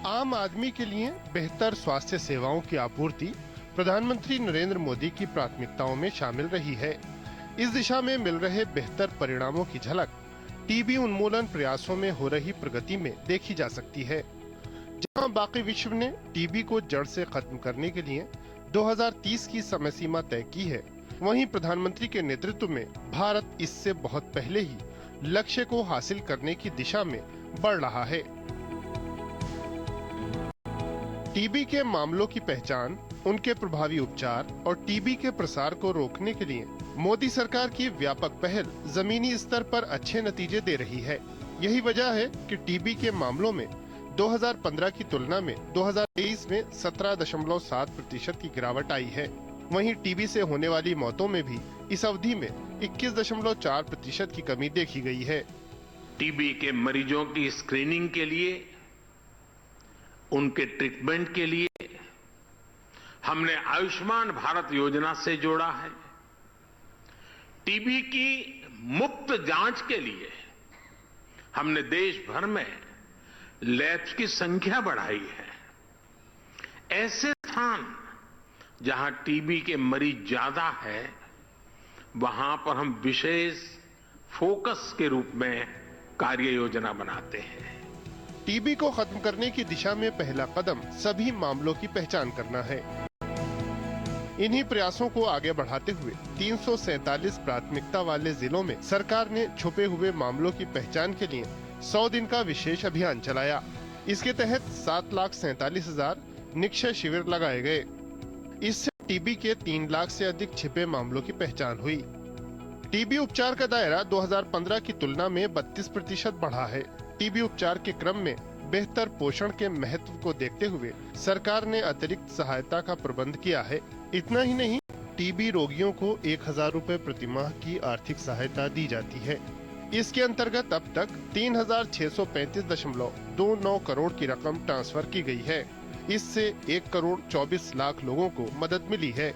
आम आदमी के लिए बेहतर स्वास्थ्य सेवाओं की आपूर्ति प्रधानमंत्री नरेंद्र मोदी की प्राथमिकताओं में शामिल रही है। इस दिशा में मिल रहे बेहतर परिणामों की झलक टीबी उन्मूलन प्रयासों में हो रही प्रगति में देखी जा सकती है। जहां बाकी विश्व ने टीबी को जड़ से खत्म करने के लिए 2030 की समय सीमा तय की है, वहीं प्रधानमंत्री के नेतृत्व में भारत इससे बहुत पहले ही लक्ष्य को हासिल करने की दिशा में बढ़ रहा है। टीबी के मामलों की पहचान, उनके प्रभावी उपचार और टीबी के प्रसार को रोकने के लिए मोदी सरकार की व्यापक पहल जमीनी स्तर पर अच्छे नतीजे दे रही है। यही वजह है कि टीबी के मामलों में 2015 की तुलना में 2023 में 17.7% की गिरावट आई है। वहीं टीबी से होने वाली मौतों में भी इस अवधि में 21.4% की कमी देखी गई है। टीबी के मरीजों की स्क्रीनिंग के लिए, उनके ट्रीटमेंट के लिए हमने आयुष्मान भारत योजना से जोड़ा है। टीबी की मुफ्त जांच के लिए हमने देश भर में लैब्स की संख्या बढ़ाई है। ऐसे स्थान जहां टीबी के मरीज ज्यादा है, वहां पर हम विशेष फोकस के रूप में कार्य योजना बनाते हैं। टीबी को खत्म करने की दिशा में पहला कदम सभी मामलों की पहचान करना है। इन्हीं प्रयासों को आगे बढ़ाते हुए 347 प्राथमिकता वाले जिलों में सरकार ने छुपे हुए मामलों की पहचान के लिए 100 दिन का विशेष अभियान चलाया। इसके तहत 7,47,000 निक्षय शिविर लगाए गए। इससे टीबी के 3 लाख से अधिक छिपे मामलों की पहचान हुई। टीबी उपचार का दायरा 2015 की तुलना में 32% बढ़ा है। टीबी उपचार के क्रम में बेहतर पोषण के महत्व को देखते हुए सरकार ने अतिरिक्त सहायता का प्रबंध किया है। इतना ही नहीं, टीबी रोगियों को 1,000 रुपए प्रति माह की आर्थिक सहायता दी जाती है। इसके अंतर्गत अब तक 3,635.29 करोड़ की रकम ट्रांसफर की गई है। इससे 1,24 लाख लोगों को मदद मिली है।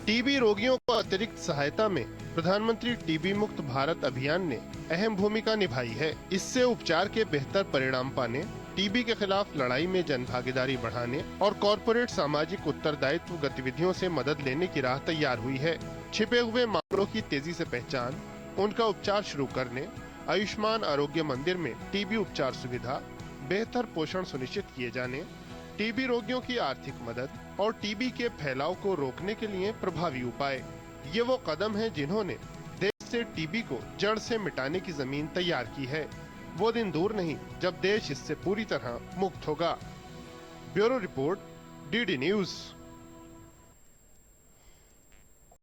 टीबी रोगियों को अतिरिक्त सहायता में प्रधानमंत्री टीबी मुक्त भारत अभियान ने अहम भूमिका निभाई है। इससे उपचार के बेहतर परिणाम पाने, टीबी के खिलाफ लड़ाई में जन भागीदारी बढ़ाने और कॉरपोरेट सामाजिक उत्तरदायित्व गतिविधियों से मदद लेने की राह तैयार हुई है। छिपे हुए मामलों की तेजी से पहचान, उनका उपचार शुरू करने, आयुष्मान आरोग्य मंदिर में टीबी उपचार सुविधा, बेहतर पोषण सुनिश्चित किए जाने, टीबी रोगियों की आर्थिक मदद और टीबी के फैलाव को रोकने के लिए प्रभावी उपाय, ये वो कदम हैं जिन्होंने देश से टीबी को जड़ से मिटाने की जमीन तैयार की है। वो दिन दूर नहीं जब देश इससे पूरी तरह मुक्त होगा। Bureau report, DD news.